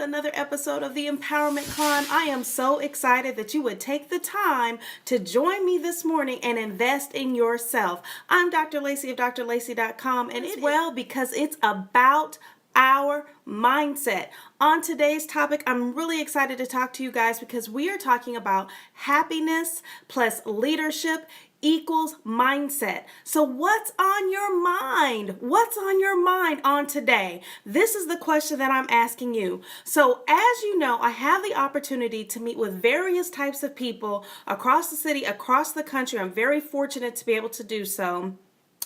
another episode of the Empowerment Climb. I am so excited that you would take the time to join me this morning and invest in yourself. I'm Dr. Lacey of drlacey.com, and it's well because it's about our mindset. On today's topic, I'm really excited to talk to you guys because we are talking about happiness plus leadership equals mindset. So what's on your mind? What's on your mind on today? This is the question that I'm asking you. So as you know, I have the opportunity to meet with various types of people across the city, across the country. I'm very fortunate to be able to do so.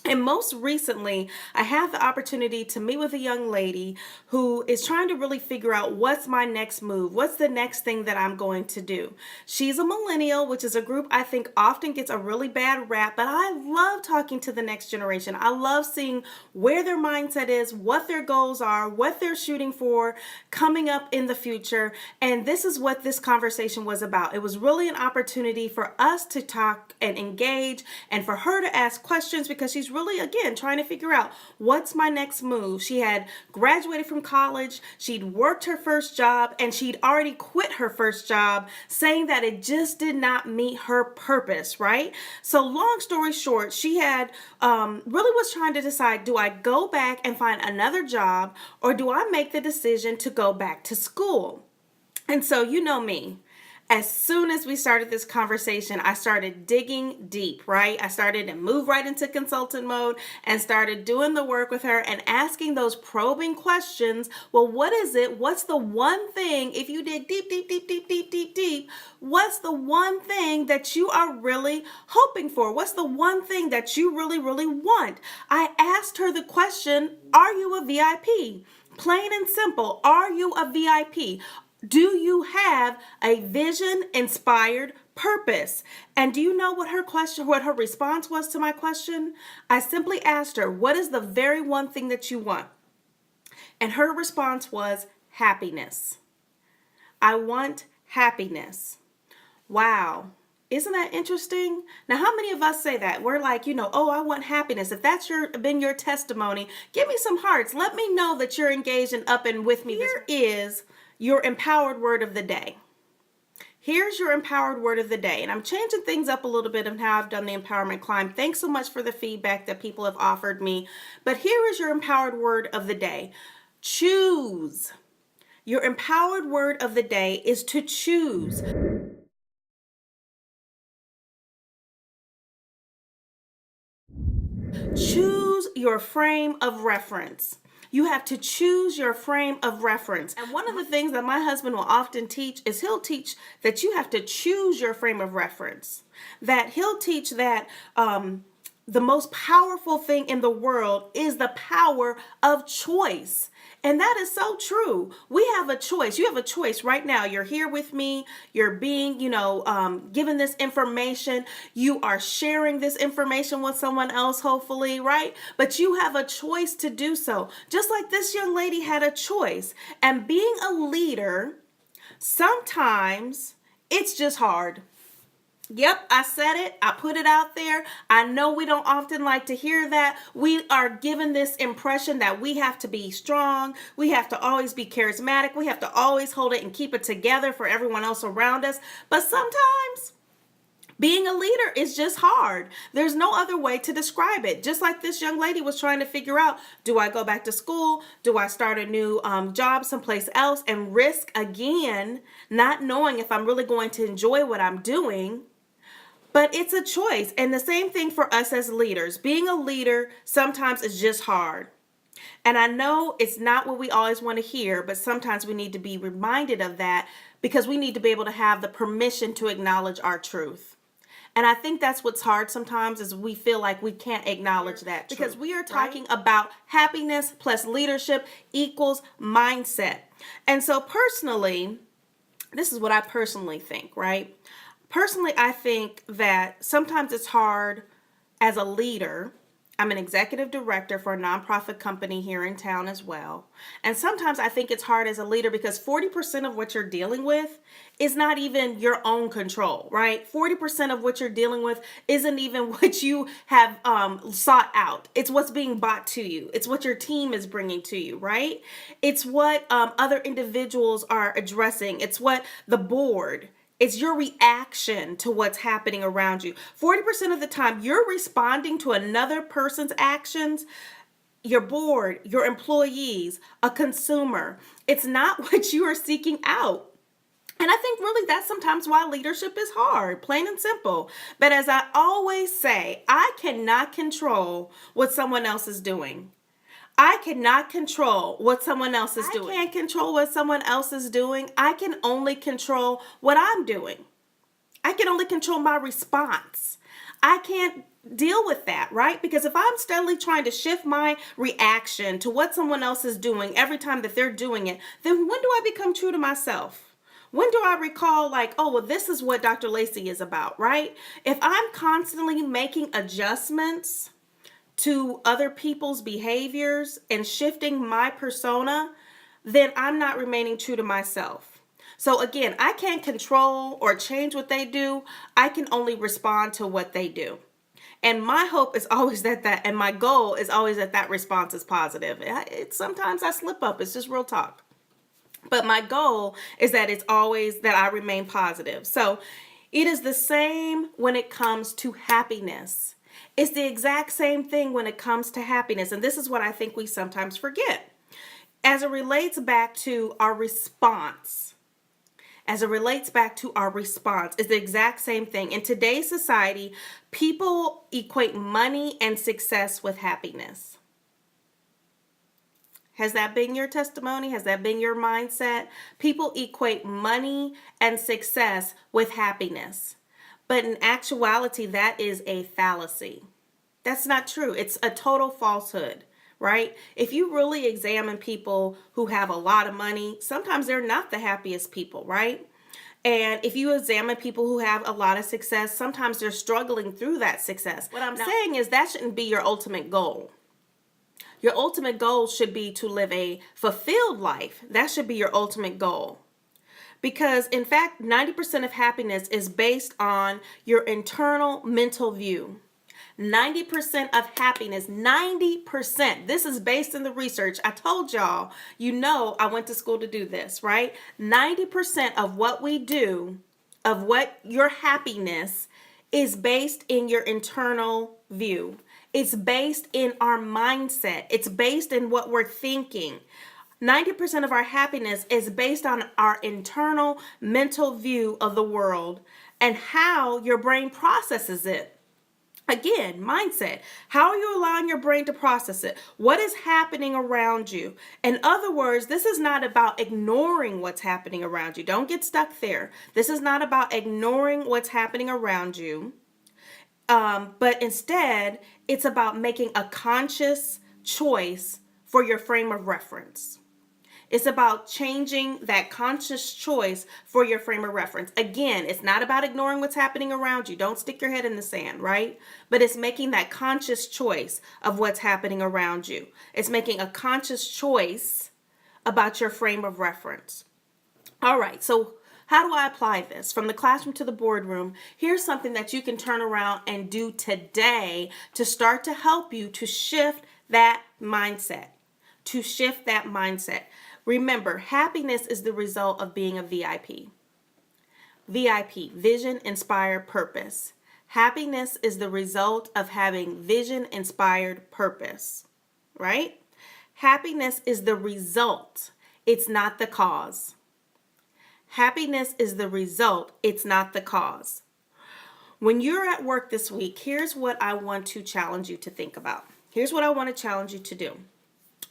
And most recently, I had the opportunity to meet with a young lady who is trying to really figure out what's my next move, what's the next thing that I'm going to do. She's a millennial, which is a group I think often gets a really bad rap, but I love talking to the next generation. I love seeing where their mindset is, what their goals are, what they're shooting for coming up in the future. And this is what this conversation was about. It was really an opportunity for us to talk and engage and for her to ask questions because she's really, again, trying to figure out what's my next move. She had graduated from college, she'd worked her first job, and she'd already quit her first job, saying that it just did not meet her purpose, right? So long story short, she had really was trying to decide, do I go back and find another job, or do I make the decision to go back to school? And so you know me. As soon as we started this conversation, I started digging deep, right? I started to move right into consultant mode and started doing the work with her and asking those probing questions. Well, what is it? What's the one thing, if you dig deep, what's the one thing that you are really hoping for? What's the one thing that you really, really want? I asked her the question, are you a VIP? Plain and simple, are you a VIP? Do you have a vision-inspired purpose? And do you know what her response was to my question? I simply asked her, what is the very one thing that you want? And her response was happiness. I want happiness. Wow. Isn't that interesting? Now, how many of us say that? We're like, oh, I want happiness. If that's been your testimony, give me some hearts. Let me know that you're engaged and up and with me. Here is your empowered word of the day. Here's your empowered word of the day. And I'm changing things up a little bit of how I've done the empowerment climb. Thanks so much for the feedback that people have offered me. But here is your empowered word of the day. Choose. Your empowered word of the day is to choose. Choose your frame of reference. You have to choose your frame of reference. And one of the things that my husband will often teach is he'll teach that you have to choose your frame of reference. That he'll teach that the most powerful thing in the world is the power of choice. And that is so true. We have a choice. You have a choice right now. You're here with me. You're being, given this information. You are sharing this information with someone else, hopefully, right? But you have a choice to do so. Just like this young lady had a choice. And being a leader, sometimes it's just hard. Yep, I said it. I put it out there. I know we don't often like to hear that. We are given this impression that we have to be strong. We have to always be charismatic. We have to always hold it and keep it together for everyone else around us. But sometimes being a leader is just hard. There's no other way to describe it. Just like this young lady was trying to figure out, do I go back to school? Do I start a new job someplace else and risk again not knowing if I'm really going to enjoy what I'm doing? But it's a choice. And the same thing for us as leaders. Being a leader sometimes is just hard. And I know it's not what we always want to hear, but sometimes we need to be reminded of that because we need to be able to have the permission to acknowledge our truth. And I think that's what's hard sometimes is we feel like we can't acknowledge that truth. Because we are talking about happiness plus leadership equals mindset. And so personally, this is what I personally think, right? Personally, I think that sometimes it's hard as a leader I'm an executive director for a nonprofit company here in town as well. And sometimes I think it's hard as a leader because 40% of what you're dealing with is not even your own control, right? 40% of what you're dealing with isn't even what you have sought out. It's what's being brought to you. It's what your team is bringing to you, right? It's what other individuals are addressing. It's what the board. It's your reaction to what's happening around you. 40% of the time, you're responding to another person's actions, your board, your employees, a consumer. It's not what you are seeking out. And I think really that's sometimes why leadership is hard, plain and simple. But as I always say, I cannot control what someone else is doing. I cannot control what someone else is doing. I can't control what someone else is doing. I can only control what I'm doing. I can only control my response. I can't deal with that, right? Because if I'm steadily trying to shift my reaction to what someone else is doing every time that they're doing it, then when do I become true to myself? When do I recall like, oh, well, this is what Dr. Lacey is about, right? If I'm constantly making adjustments to other people's behaviors and shifting my persona, then I'm not remaining true to myself. So again, I can't control or change what they do. I can only respond to what they do. And my hope is always and my goal is always that response is positive. Sometimes I slip up. It's just real talk. But my goal is that it's always that I remain positive. So it is the same when it comes to happiness. It's the exact same thing when it comes to happiness. And this is what I think we sometimes forget. As it relates back to our response, it's the exact same thing. In today's society, people equate money and success with happiness. Has that been your testimony? Has that been your mindset? People equate money and success with happiness. But in actuality, that is a fallacy. That's not true. It's a total falsehood, right? If you really examine people who have a lot of money, sometimes they're not the happiest people, right? And if you examine people who have a lot of success, sometimes they're struggling through that success. What I'm saying is that shouldn't be your ultimate goal. Your ultimate goal should be to live a fulfilled life. That should be your ultimate goal. Because in fact, 90% of happiness is based on your internal mental view. 90% of happiness, 90%. This is based in the research. I told y'all, I went to school to do this, right? 90% of what we do, of what your happiness is based in your internal view. It's based in our mindset. It's based in what we're thinking. 90% of our happiness is based on our internal mental view of the world and how your brain processes it. Again, mindset. How are you allowing your brain to process it? What is happening around you? In other words, this is not about ignoring what's happening around you. Don't get stuck there. This is not about ignoring what's happening around you. But instead, it's about making a conscious choice for your frame of reference. It's about changing that conscious choice for your frame of reference. Again, it's not about ignoring what's happening around you. Don't stick your head in the sand, right? But it's making that conscious choice of what's happening around you. It's making a conscious choice about your frame of reference. All right, so how do I apply this? From the classroom to the boardroom, here's something that you can turn around and do today to start to help you to shift that mindset. Remember, happiness is the result of being a VIP. VIP, vision, inspired, purpose. Happiness is the result of having vision, inspired purpose, right? Happiness is the result. It's not the cause. Happiness is the result. It's not the cause. When you're at work this week, here's what I want to challenge you to think about. Here's what I want to challenge you to do.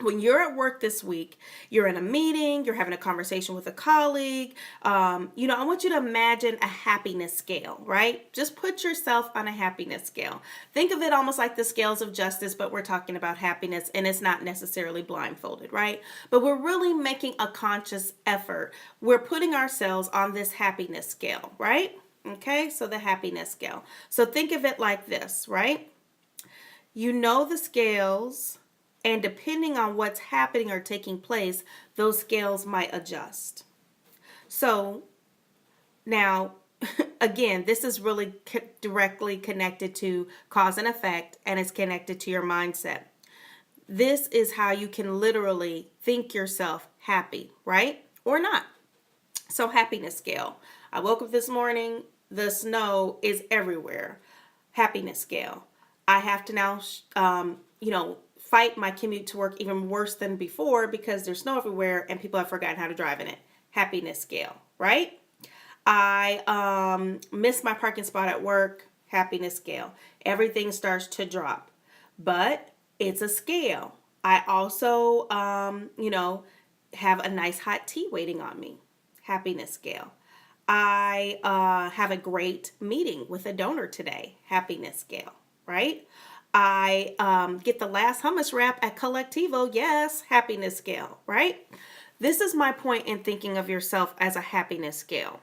When you're at work this week, you're in a meeting, you're having a conversation with a colleague, I want you to imagine a happiness scale, right? Just put yourself on a happiness scale. Think of it almost like the scales of justice, but we're talking about happiness and it's not necessarily blindfolded, right? But we're really making a conscious effort. We're putting ourselves on this happiness scale, right? Okay, so the happiness scale. So think of it like this, right? You know the scales, and depending on what's happening or taking place, those scales might adjust. So now, again, this is really directly connected to cause and effect, and it's connected to your mindset. This is how you can literally think yourself happy, right? Or not. So, happiness scale. I woke up this morning, the snow is everywhere. Happiness scale. I have to now, fight my commute to work even worse than before because there's snow everywhere and people have forgotten how to drive in it. Happiness scale, right? I missed my parking spot at work. Happiness scale. Everything starts to drop, but it's a scale. I also, have a nice hot tea waiting on me. Happiness scale. I have a great meeting with a donor today. Happiness scale, right? I get the last hummus wrap at Collectivo. Yes, happiness scale, right? This is my point in thinking of yourself as a happiness scale.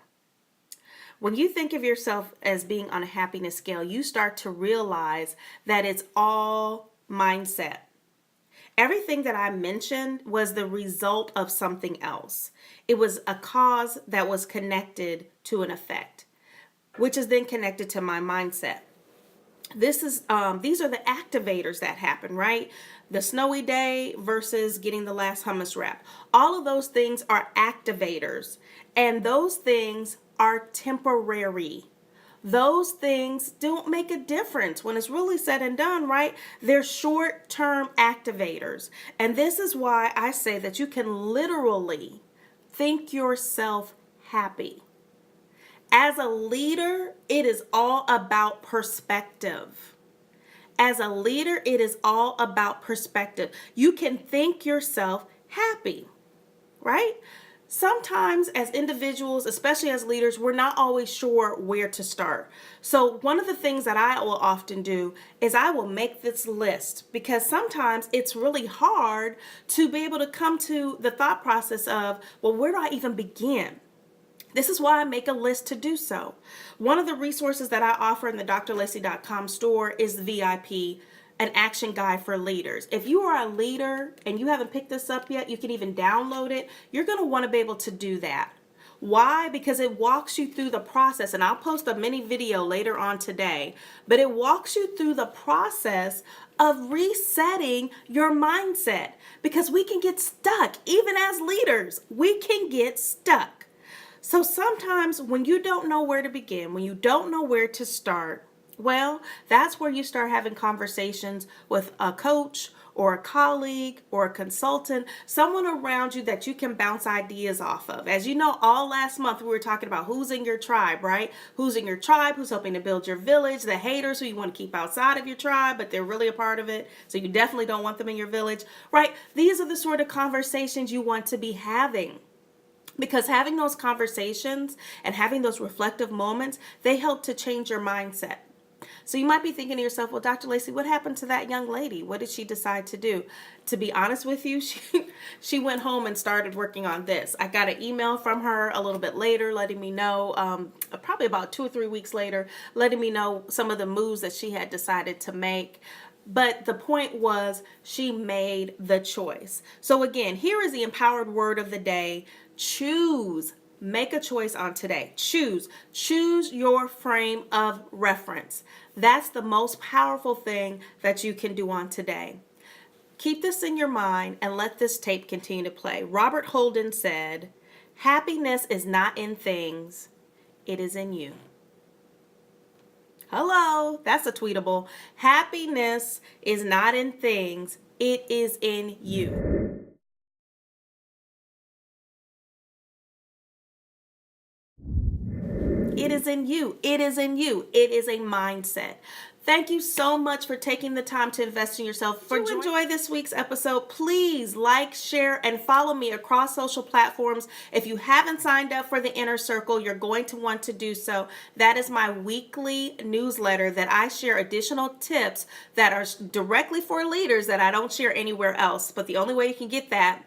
When you think of yourself as being on a happiness scale, you start to realize that it's all mindset. Everything that I mentioned was the result of something else. It was a cause that was connected to an effect, which is then connected to my mindset. These are the activators that happen, right? The snowy day versus getting the last hummus wrap. All of those things are activators, and those things are temporary. Those things don't make a difference when it's really said and done, right? They're short-term activators. And this is why I say that you can literally think yourself happy. As a leader, it is all about perspective. As a leader, it is all about perspective. You can think yourself happy, right? Sometimes as individuals, especially as leaders, we're not always sure where to start. So one of the things that I will often do is I will make this list because sometimes it's really hard to be able to come to the thought process of, well, where do I even begin? This is why I make a list to do so. One of the resources that I offer in the drlacey.com store is the VIP, an action guide for leaders. If you are a leader and you haven't picked this up yet, you can even download it. You're going to want to be able to do that. Why? Because it walks you through the process, and I'll post a mini video later on today, but it walks you through the process of resetting your mindset because we can get stuck. Even as leaders, we can get stuck. So sometimes when you don't know where to begin, when you don't know where to start, well, that's where you start having conversations with a coach or a colleague or a consultant, someone around you that you can bounce ideas off of. As you know, all last month we were talking about who's in your tribe, right? Who's in your tribe, who's helping to build your village, the haters who you want to keep outside of your tribe, but they're really a part of it. So you definitely don't want them in your village, right? These are the sort of conversations you want to be having. Because having those conversations and having those reflective moments, they help to change your mindset. So you might be thinking to yourself, well, Dr. Lacey, what happened to that young lady? What did she decide to do? To be honest with you, she went home and started working on this. I got an email from her a little bit later letting me know, probably about 2 or 3 weeks later, letting me know some of the moves that she had decided to make. But the point was she made the choice. So again, here is the empowered word of the day. Choose. Make a choice on today. Choose your frame of reference. That's the most powerful thing that you can do on today. Keep this in your mind and let this tape continue to play. Robert Holden said, happiness is not in things, it is in you. Hello, that's a tweetable. Happiness is not in things, it is in you. It is in you. It is in you. It is a mindset. Thank you so much for taking the time to invest in yourself. If you enjoy this week's episode, please like, share, and follow me across social platforms. If you haven't signed up for the Inner Circle, you're going to want to do so. That is my weekly newsletter that I share additional tips that are directly for leaders that I don't share anywhere else. But the only way you can get that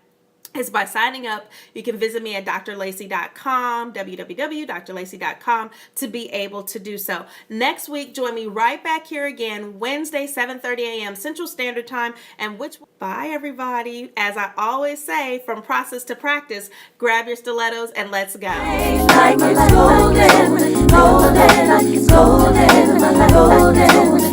is by signing up. You can visit me at drlacey.com, www.drlacey.com, to be able to do so. Next week, join me right back here again, Wednesday, 7:30 a.m. Central Standard Time, and bye everybody. As I always say, from process to practice, grab your stilettos and let's go. Like it's golden, golden, golden, golden.